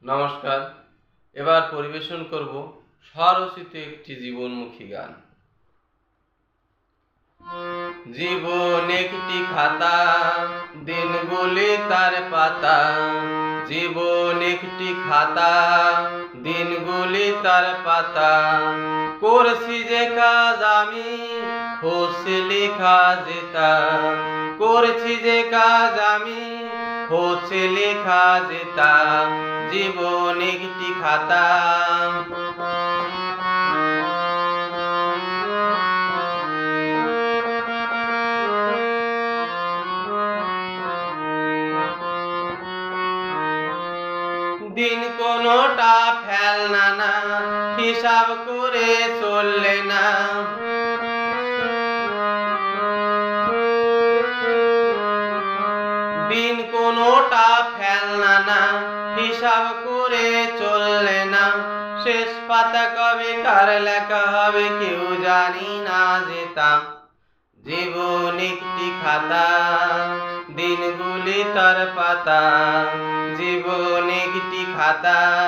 নমস্কার। এবার পরিবেশন করব স্বরচিত একটি জীবনমুখী গান। জীবন একটি খাতা, দিনগুলি তার পাতা। জীবন একটি খাতা, দিনগুলি তার পাতা। করছি যে কাজ আমি, হচ্ছে লেখা যেতা। করছি যে কাজ আমি, হচ্ছে লেখা যেতা। জীবন একটি খাতা। দিন কোনোটা ফেলনা না, হিসাব করে চললে না। দিন কোনোটা ফেলনা না, হিসাব করে চললে না। শেষ পাতা কবে কার লেখা হবে কেউ জানি না যেতা। জীবন একটি খাতা, দিনগুলি তার পাতা। জীবন একটি খাতা,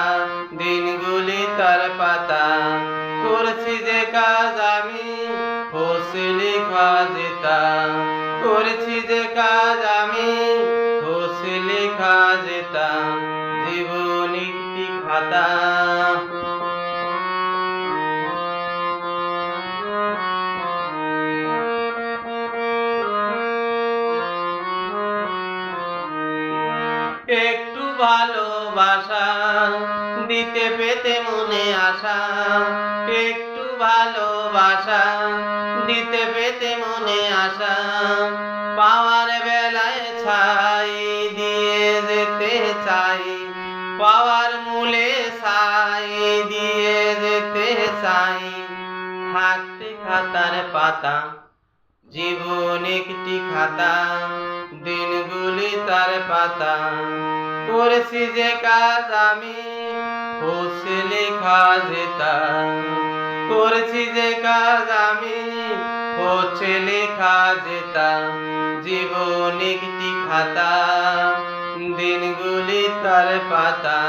দিনগুলি তার পাতা। করছি যে কাজ আমি, হচ্ছে লেখা যেতা। করছি যে কাজ আমি, হচ্ছে লেখা যেতা। জীবন একটি খাতা। একটু ভালোবাসা দিতে পেতে মনে আশা। একটু ভালোবাসা দিতে পেতে মনে আশা। পাওয়ার বেলায় ছাই দিয়ে যেতে চাই। পাওয়ার মূলে ছাই দিয়ে যেতে চাই। থাকতে খাতার পাতা, জীবন একটি খাতা। দিনগুলি তার পাতা। করছি যে কাজ আমি, হচ্ছে লেখা যেতা। করছি যে কাজ আমি, হচ্ছে লেখা যেতা। জীবন একটি খাতা, দিনগুলি তার পাতা।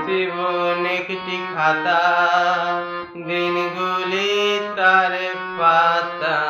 জীবন একটি খাতা, দিনগুলি তার পাতা।